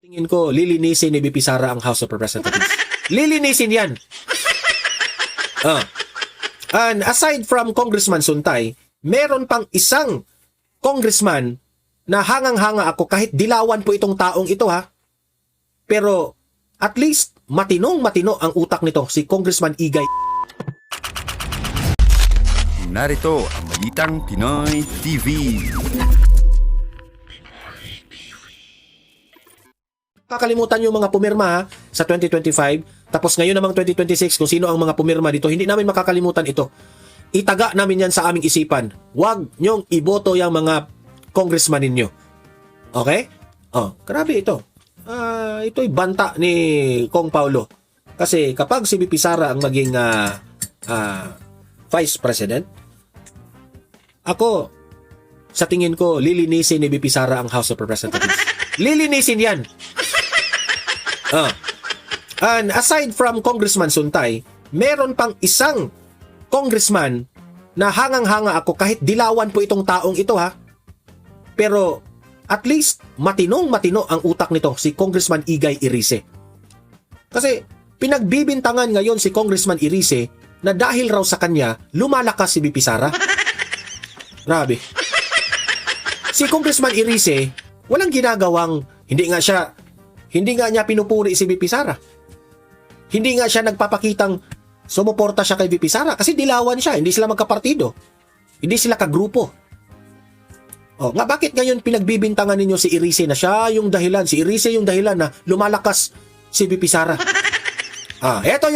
Tingin ko, lilinisin ni BP Sara ang House of Representatives. Lilinisin yan. And aside from Congressman Suntay, meron pang isang congressman na hangang-hanga ako kahit dilawan po itong taong ito ha. Pero at least matinong-matino ang utak nito, si Congressman Igay. Narito ang Balitang Pinoy TV. Kakalimutan yung mga pumirma ha, sa 2025. Tapos ngayon namang 2026, kung sino ang mga pumirma dito, hindi namin makakalimutan ito. Itaga namin yan sa aming isipan. Huwag nyong iboto yung mga congressman ninyo. Okay? Grabe ito. Ito'y banta ni Kong Paulo. Kasi kapag si BP Sara ang maging Vice President, ako, sa tingin ko, lilinisin ni BP Sara ang House of Representatives. Lilinisin yan. And aside from Congressman Suntay, meron pang isang congressman na hangang-hanga ako kahit dilawan po itong taong ito ha. Pero at least matinong-matino ang utak nito, si Congressman Igay Irice. Kasi pinagbibintangan ngayon si Congressman Irice na dahil raw sa kanya lumalakas si BP Sara. Grabe. Si Congressman Irice walang ginagawang, hindi nga niya pinupuri si BP Sara. Hindi nga siya nagpapakitang sumuporta siya kay BP Sara kasi dilawan siya, hindi sila magkapartido. Hindi sila kagrupo. Bakit ngayon pinagbibintangan ninyo si Irice na siya yung dahilan, si Irice yung dahilan na lumalakas si BP Sara? Ito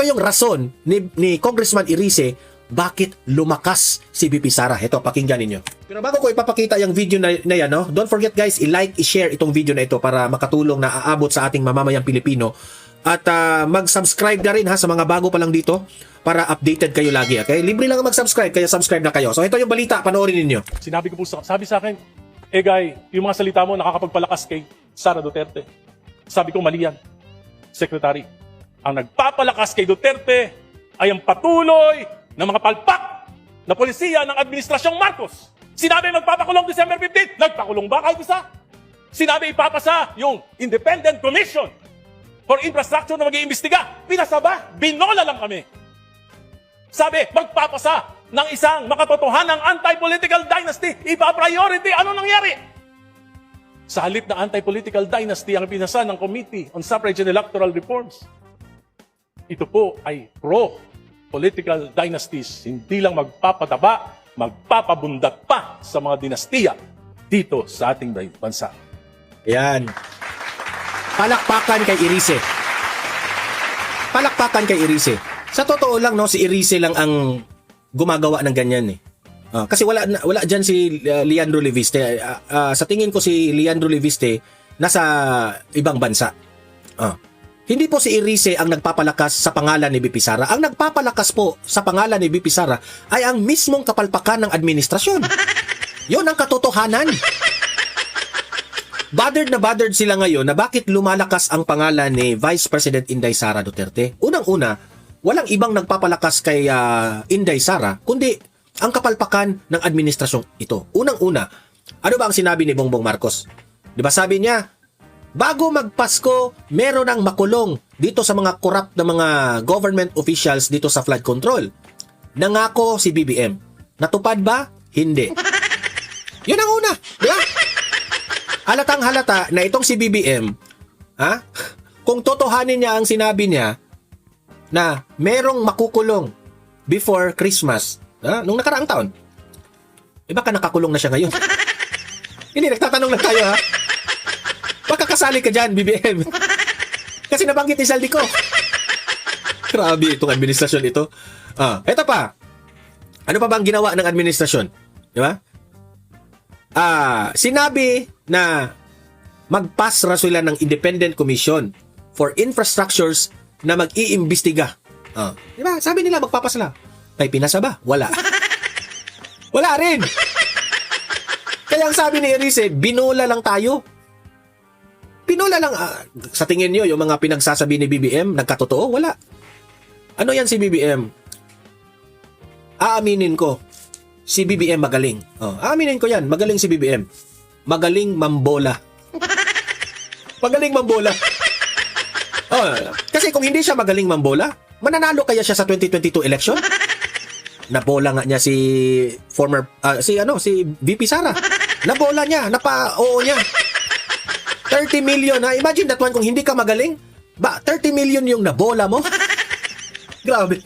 yung rason ni Congressman Irice bakit lumakas si BP Sara. Ito, pakinggan ninyo. Pero bago ko ipapakita yung video na yan, don't forget guys, i-like, i-share itong video na ito para makatulong na aabot sa ating mamamayang Pilipino. At mag-subscribe na rin ha sa mga bago pa lang dito para updated kayo lagi. Okay? Libre lang mag-subscribe, kaya subscribe na kayo. So ito yung balita, panoorin ninyo. Sinabi ko po sabi sa akin, Guy, yung mga salita mo nakakapagpalakas kay Sara Duterte. Sabi ko, mali yan. Secretary, ang nagpapalakas kay Duterte ay ang patuloy ng mga palpak na polisiya ng Administrasyong Marcos. Sinabi magpapakulong December 15, nagpakulong ba kahit isa? Sinabi ipapasa yung Independent Commission for Infrastructure na mag-iimbestiga. Pinasa ba? Binola lang kami. Sabi, magpapasa ng isang makatotohanang anti-political dynasty. Ipa-priority. Ano nangyari? Sa halip na anti-political dynasty ang pinasa ng Committee on Suffrage and Electoral Reforms. Ito po ay pro-political dynasties. Hindi lang magpapataba, magpapabundat pa sa mga dinastiya dito sa ating bansa. Yan. Palakpakan kay Irice. Palakpakan kay Irice. Sa totoo lang, si Irice lang ang gumagawa ng ganyan eh. Kasi wala dyan si Leandro Leviste. Sa tingin ko si Leandro Leviste nasa ibang bansa. Hindi po si Irice ang nagpapalakas sa pangalan ni BP Sara. Ang nagpapalakas po sa pangalan ni BP Sara ay ang mismong kapalpakan ng administrasyon. Yon ang katotohanan. Bothered sila ngayon na bakit lumalakas ang pangalan ni Vice President Inday Sara Duterte. Unang-una, walang ibang nagpapalakas kay Inday Sara, kundi ang kapalpakan ng administrasyong ito. Unang-una, ano ba ang sinabi ni Bongbong Marcos? Di ba sabi niya, bago magpasko, meron ang makulong dito sa mga corrupt na mga government officials dito sa flood control. Nangako si BBM. Natupad ba? Hindi. Yun ang una. Di ba? Halatang halata na itong si BBM, kung totohanin niya ang sinabi niya na merong makukulong before Christmas, nung nakaraang taon, baka nakakulong na siya ngayon. Hindi, nagtatanong lang tayo ha. Magkakasali ka dyan, BBM. Kasi nabanggit ni Saldico. Grabe itong administrasyon ito. Eto pa. Ano pa bang ginawa ng administrasyon? Di ba? Sinabi na mag-pass ra sila ng Independent Commission for Infrastructures na mag-iimbestiga. Di ba? Sabi nila magpapas lang. May pinasa ba? Wala. Wala rin. Kaya ang sabi ni Irice, binola lang tayo. Binola lang. Sa tingin nyo, yung mga pinagsasabi ni BBM, nagkatotoo? Wala. Ano yan si BBM? Aaminin ko, si BBM magaling. Aaminin ko yan, magaling si BBM. Magaling mambola. Magaling mambola. Oh, kasi kung hindi siya magaling mambola, mananalo kaya siya sa 2022 election? Nabola nga niya si si VP Sara. Nabola niya, oo niya. 30 million ha. Imagine that one kung hindi ka magaling. 30 million yung nabola mo. Grabe.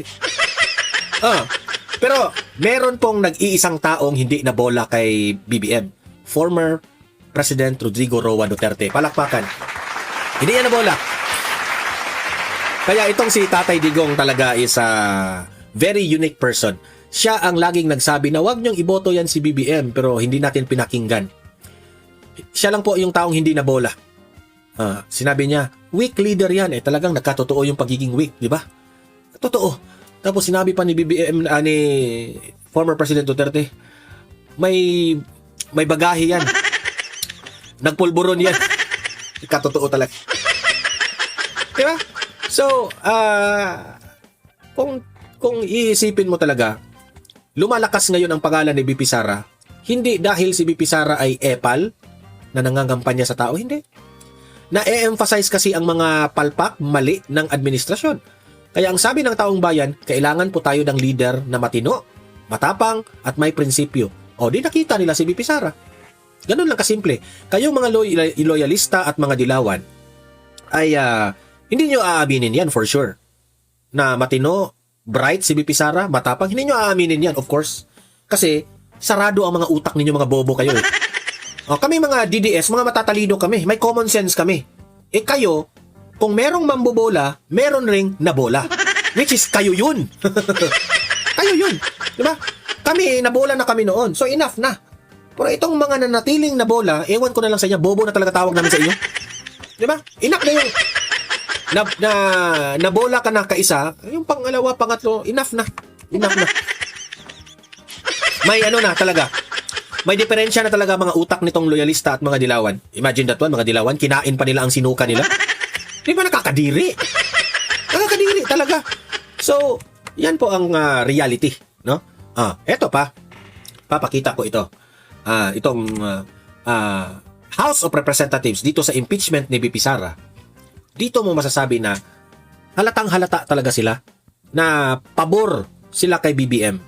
Pero meron pong nag-iisang taong hindi nabola kay BBM. Former President Rodrigo Roa Duterte. Palakpakan. Hindi yan nabola. Kaya itong si Tatay Digong talaga is a very unique person. Siya ang laging nagsabi na wag niyong iboto yan si BBM pero hindi natin pinakinggan. Siya lang po yung taong hindi nabola. Sinabi niya, weak leader yan. Talagang nagkatotoo yung pagiging weak, di ba? Totoo. Tapos sinabi pa ni BBM, ni former President Duterte, may bagahe yan. Nagpulburon yan. Katotoo talaga. Di ba? So, kung iisipin mo talaga, lumalakas ngayon ang pangalan ni BP Sara, hindi dahil si BP Sara ay epal na nangangampanya sa tao, hindi. Na-emphasize kasi ang mga palpak, mali ng administrasyon. Kaya ang sabi ng taong bayan, kailangan po tayo ng leader na matino, matapang, at may prinsipyo. O di nakita nila si BP Sara. Ganun lang kasimple. Kayong mga loyalista at mga dilawan ay hindi nyo aaminin yan for sure. Na matino, bright si BP Sara, matapang, hindi nyo aaminin yan, of course. Kasi sarado ang mga utak ninyo, mga bobo kayo eh. Kami mga DDS, mga matatalino kami, may common sense kami. Kayo, kung merong mambobola, meron ring nabola. Which is kayo yun. Kayo yun. Diba? Kami, nabola na kami noon. So enough na. Pero itong mga nanatiling nabola, ewan ko na lang sa inyo, bobo na talaga tawag namin sa inyo. Diba? Enough na yung nabola ka na kaisa, yung pangalawa, pangatlo, enough na. Enough na. May na talaga. May diferensya na talaga mga utak nitong loyalista at mga dilawan. Imagine that one, mga dilawan, kinain pa nila ang sinuka nila. Di ba nakakadiri? Nakakadiri talaga. So, yan po ang reality, no? Eto pa. Papakita ko ito. Itong House of Representatives dito sa impeachment ni BP Sara. Dito mo masasabi na halatang halata talaga sila na pabor sila kay BBM.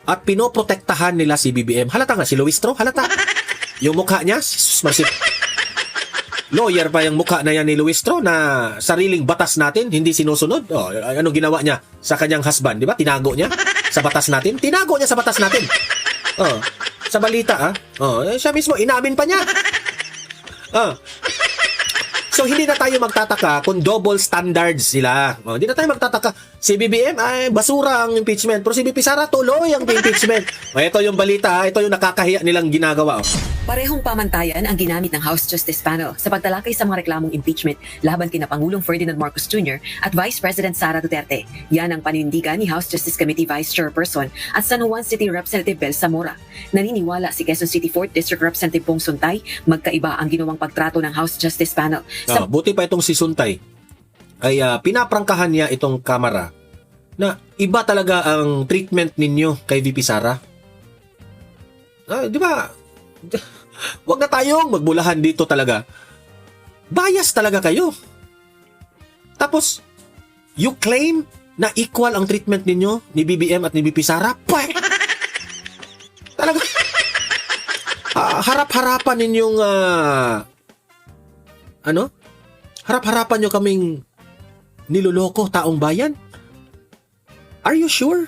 At pinoprotektahan nila si BBM. Halata nga si Luistro, halata. Yung mukha niya, marsip. Lawyer pa yung mukha na yan ni Luistro na sariling batas natin, hindi sinusunod. Anong ginawa niya sa kanyang husband, di ba? Tinago niya sa batas natin. Tinago niya sa batas natin. Sa balita, siya mismo, inamin pa niya. So, hindi na tayo magtataka kung double standards sila. Hindi na tayo magtataka. Si BBM, ay basura ang impeachment. Pero si BP Sara, tuloy ang impeachment. Ito yung balita, ito yung nakakahiya nilang ginagawa. Parehong pamantayan ang ginamit ng House Justice Panel sa pagtalakay sa mga reklamong impeachment laban kina Pangulong Ferdinand Marcos Jr. at Vice President Sara Duterte. Yan ang panindigan ni House Justice Committee Vice Chairperson at San Juan City Representative Bel Zamora. Naniniwala si Quezon City 4th District Representative Pong Suntay, magkaiba ang ginawang pagtrato ng House Justice Panel. Buti pa itong si Suntay ay pinaprangkahan niya itong kamera na iba talaga ang treatment ninyo kay VP Sara. Di ba? Wag na tayong magbulahan dito talaga. Bias talaga kayo. Tapos, you claim na equal ang treatment ninyo ni BBM at ni VP Sara? Talaga. Harap-harapan ninyong harap-harapan nyo kaming niloloko taong bayan? Are you sure?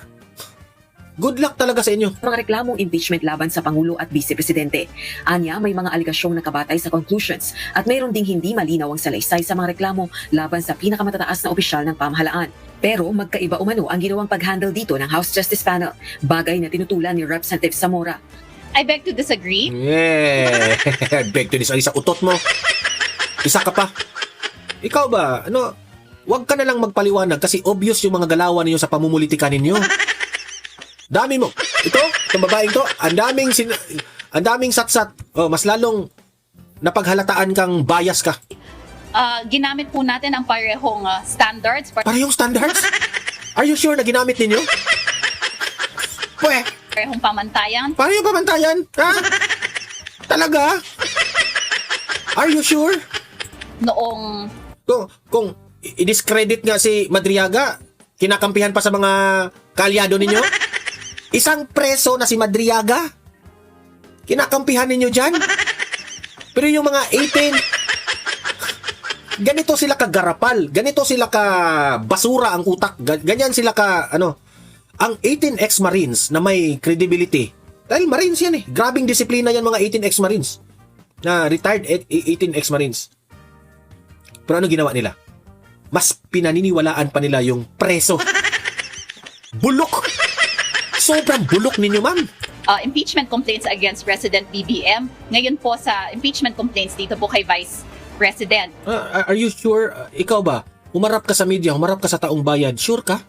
Good luck talaga sa inyo. Mga reklamong impeachment laban sa Pangulo at Vice Presidente. Anya, may mga aligasyong nakabatay sa conclusions at mayroon ding hindi malinaw ang salaysay sa mga reklamo laban sa pinakamatataas na opisyal ng pamahalaan. Pero magkaiba umano ang ginawang pag-handle dito ng House Justice Panel, bagay na tinutulan ni Representative Zamora. I beg to disagree. Yeah. Beg to disagree sa utot mo. Isa ka pa. Ikaw ba, wag ka na lang magpaliwanag kasi obvious yung mga galawan ninyo sa pamumulitika ninyo. Dami mo. Itong babaeng to, ang daming satsat. Mas lalong napaghalataan kang bias ka. Ginamit po natin ang parehong standards. Parehong standards? Are you sure na ginamit ninyo? Parehong pamantayan. Parehong pamantayan? Ha? Talaga? Are you sure? noong Kung i-discredit nga si Madriaga, kinakampihan pa sa mga kaalyado ninyo, isang preso na si Madriaga, kinakampihan ninyo dyan. Pero yung mga 18, ganito sila kagarapal, ganito sila ka basura ang utak, ganyan sila ka, ang 18 ex-Marines na may credibility, dahil Marines yan grabing disiplina yan mga 18 ex-Marines, na retired 18 ex-Marines. Pero ano ginawa nila? Mas pinaniniwalaan pa nila yung preso. Bulok! Sobrang bulok ninyo, ma'am. impeachment complaints against President BBM. Ngayon po sa impeachment complaints dito po kay Vice President. Are you sure? Ikaw ba? Humarap ka sa media, humarap ka sa taong bayan. Sure ka?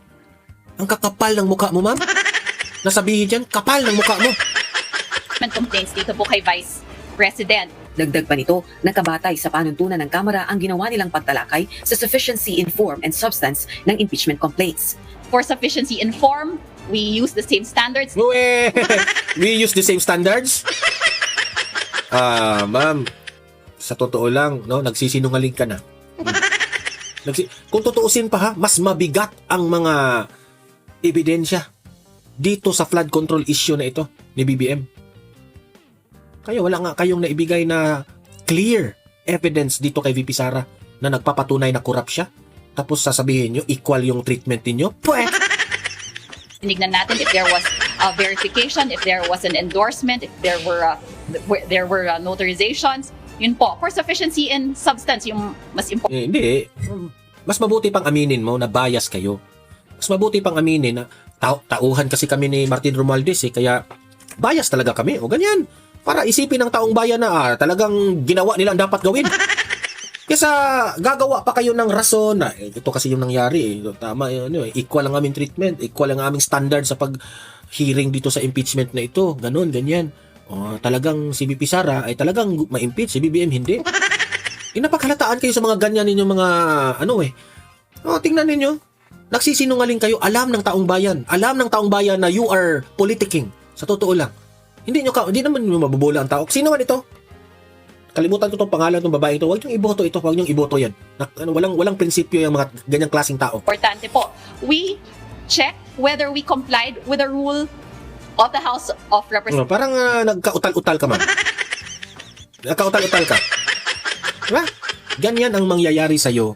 Ang kakapal ng mukha mo, ma'am. Nasabihin dyan, kapal ng mukha mo. Impeachment complaints dito po kay Vice President. Dagdag pa nito, nakabatay sa panuntunan ng Kamara ang ginawa nilang pagtalakay sa sufficiency in form and substance ng impeachment complaints. For sufficiency in form, we use the same standards. We use the same standards? Ma'am, sa totoo lang, no, nagsisinungaling ka na. Kung tutuusin pa mas mabigat ang mga ebidensya dito sa flood control issue na ito ni BBM. Kaya wala nga kayong naibigay na clear evidence dito kay VP Sara na nagpapatunay na corrupt siya. Tapos sasabihin nyo, equal yung treatment ninyo. Pwede! Tinignan natin if there was a verification, if there was an endorsement, if there were notarizations. Yun po, for sufficiency in substance, yung mas important. Hindi. Mas mabuti pang aminin mo na bias kayo. Mas mabuti pang aminin na tauhan kasi kami ni Martin Romualdez kaya bias talaga kami. O ganyan. Para isipin ng taong bayan na talagang ginawa nila ang dapat gawin. Kesa gagawa pa kayo ng rason na ito kasi yung nangyari. Tama, equal ang aming treatment, equal ang aming standard sa pag-hearing dito sa impeachment na ito. Ganon, ganyan. Talagang si VP Sara ay talagang ma-impeach, si BBM hindi. Inapakalataan kayo sa mga ganyan ninyong mga tingnan ninyo. Nagsisinungaling kayo, alam ng taong bayan. Alam ng taong bayan na you are politicking. Sa totoo lang. Hindi naman mabubola ang tao. Sino man ito? Kalimutan ko tong pangalan ng babae ito. Huwag niyong iboto ito. Huwag niyong iboto yan. Walang prinsipyo yung mga ganyang klaseng tao. Importante po. We check whether we complied with the rule of the House of Representatives. Parang nagkautal-utal ka, ma'am. Nagkautal-utal ka. Diba? Ganyan ang mangyayari sa'yo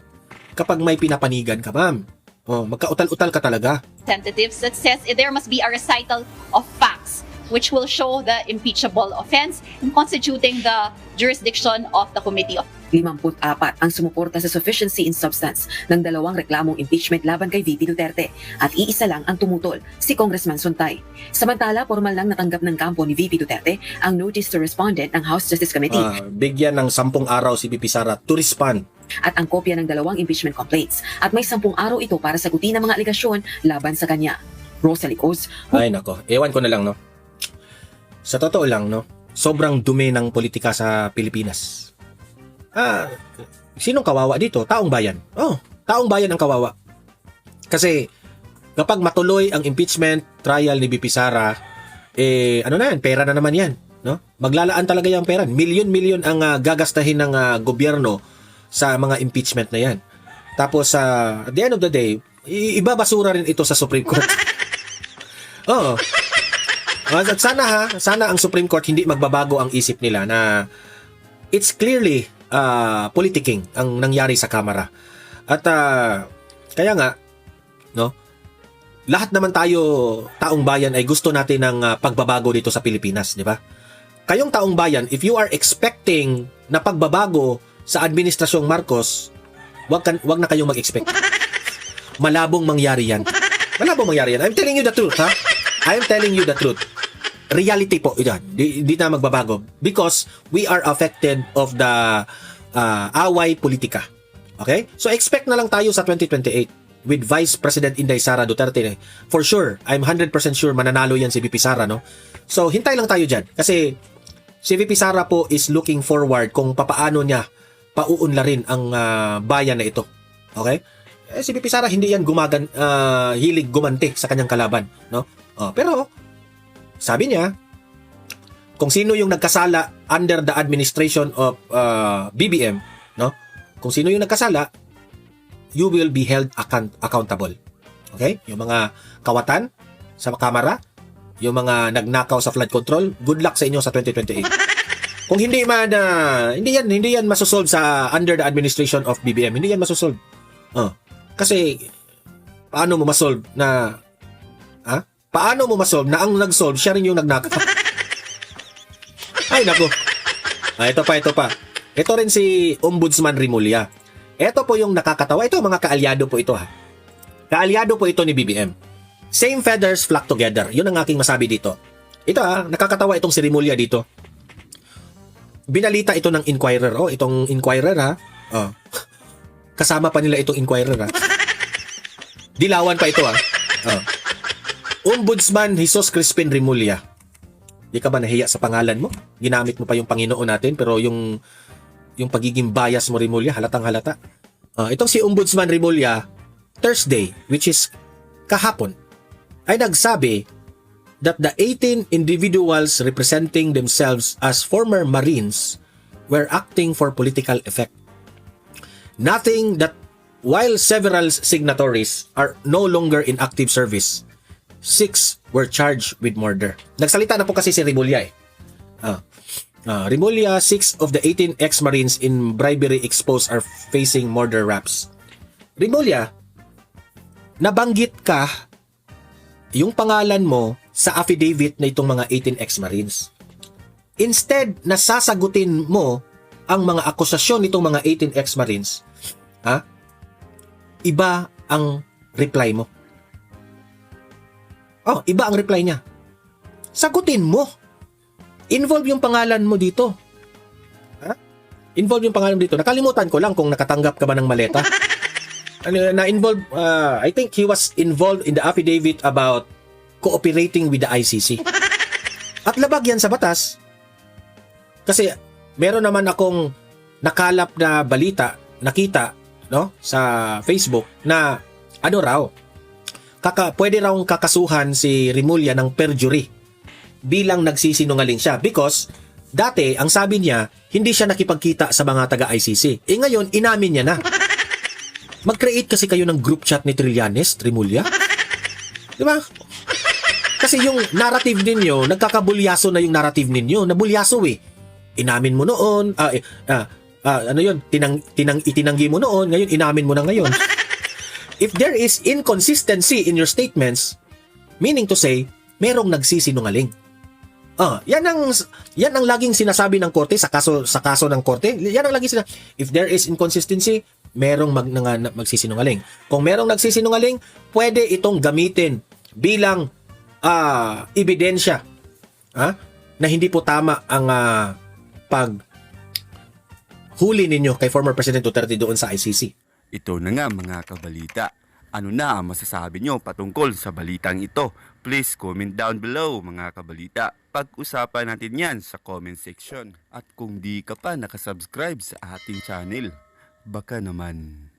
kapag may pinapanigan ka, ma'am. Magkautal-utal ka talaga. Representatives that says there must be a recital of facts which will show the impeachable offense in constituting the jurisdiction of the Committee of 54 ang sumuporta sa sufficiency in substance ng dalawang reklamong impeachment laban kay VP Duterte at iisa lang ang tumutol, si Congressman Suntay. Samantala, formal lang natanggap ng kampo ni VP Duterte ang notice to respondent ng House Justice Committee Bigyan ng 10 araw si VP Sara to respond. at ang kopya ng dalawang impeachment complaints at may 10 araw ito para sagutin ang mga aligasyon laban sa kanya. Rosalie Coz, Ay nako, ewan ko na lang, no. Sa totoo lang, no, sobrang dumi ng politika sa Pilipinas. Sinong kawawa dito? Taong bayan. Taong bayan ang kawawa. Kasi kapag matuloy ang impeachment trial ni VP Sara, pera na naman yan, no? Maglalaan talaga yung pera. Milyon-milyon ang gagastahin ng gobyerno sa mga impeachment na yan. Tapos at the end of the day, ibabasura rin ito sa Supreme Court. Oo. At sana ang Supreme Court hindi magbabago ang isip nila na it's clearly politicking ang nangyari sa Kamara. At kaya nga, no, lahat naman tayo, taong bayan, ay gusto natin ng pagbabago dito sa Pilipinas, di ba? Kayong taong bayan, if you are expecting na pagbabago sa Administrasyong Marcos, wag na kayong mag-expect. Malabong mangyari yan. Malabong mangyari yan. I'm telling you the truth, ha? I'm telling you the truth. Reality po, yan. Di na magbabago. Because we are affected of the away politika. Okay? So expect na lang tayo sa 2028 with Vice President Inday Sara Duterte. For sure, I'm 100% sure mananalo yan si VP Sara, no? So hintay lang tayo dyan. Kasi si VP Sara po is looking forward kung papaano niya pauunlarin ang bayan na ito. Okay? Si VP Sara hindi yan hilig gumanti sa kanyang kalaban, no? Pero sabi niya, kung sino yung nagkasala under the administration of BBM, no? kung sino yung nagkasala, you will be held accountable. Okay? Yung mga kawatan sa kamera, yung mga nagnakaw sa flood control, good luck sa inyo sa 2028. Kung hindi man, hindi yan masosolve sa under the administration of BBM. Hindi yan masosolve. Kasi, paano mo masolve na, paano mo masolve na ang nag-solve, siya rin yung nagnakaw? Ay, naku. Ito pa. Ito rin si Ombudsman Rimulya. Ito po yung nakakatawa. Ito, mga kaalyado po ito, ha. Kaalyado po ito ni BBM. Same feathers flock together. Yun ang aking masabi dito. Ito, nakakatawa itong si Rimulya dito. Binalita ito ng Inquirer. Itong Inquirer, ha. Kasama pa nila itong Inquirer, ha. Dilawan pa ito, ha. Ombudsman Jesus Crispin Rimulya. Di ka ba nahiya sa pangalan mo? Ginamit mo pa yung Panginoon natin, pero yung pagiging bias mo, Rimulya, halatang halata. Itong si Ombudsman Rimulya, Thursday, which is kahapon, ay nagsabi that the 18 individuals representing themselves as former Marines were acting for political effect. Nothing that while several signatories are no longer in active service, 6 were charged with murder. Nagsalita na po kasi si Rimulya Rimulya, 6 of the 18 ex-Marines in bribery exposed are facing murder raps. Rimulya, nabanggit ka yung pangalan mo sa affidavit na itong mga 18 ex-Marines. Instead na sasagutin mo ang mga akusasyon nitong mga 18 ex-Marines, iba ang reply mo. Iba ang reply niya. Sagutin mo. Involve yung pangalan mo dito. Involve yung pangalan mo dito. Nakalimutan ko lang kung nakatanggap ka ba ng maleta. Na-involve, I think he was involved in the affidavit about cooperating with the ICC. At labag yan sa batas. Kasi meron naman akong nakalap na balita, nakita, no, sa Facebook na pwede raw kakasuhan si Rimulya ng perjury bilang nagsisinungaling siya because dati ang sabi niya hindi siya nakipagkita sa mga taga-ICC. Ngayon inamin niya na. Mag-create kasi kayo ng group chat ni Trillanes, Rimulya. Di ba? Kasi yung narrative ninyo, nagkakabulyaso na yung narrative ninyo. Nabulyaso eh. Inamin mo noon, itinanggi mo noon, ngayon inamin mo na ngayon. If there is inconsistency in your statements, meaning to say, merong nagsisinungaling. Yan ang laging sinasabi ng korte sa kaso ng korte. Yan ang laging sinasabi. If there is inconsistency, merong magsisinungaling. Kung merong nagsisinungaling, pwede itong gamitin bilang ebidensya na hindi po tama ang paghuli ninyo kay former President Duterte doon sa ICC. Ito na nga mga kabalita. Ano na ang masasabi nyo patungkol sa balitang ito? Please comment down below mga kabalita. Pag-usapan natin yan sa comment section. At kung di ka pa nakasubscribe sa ating channel, baka naman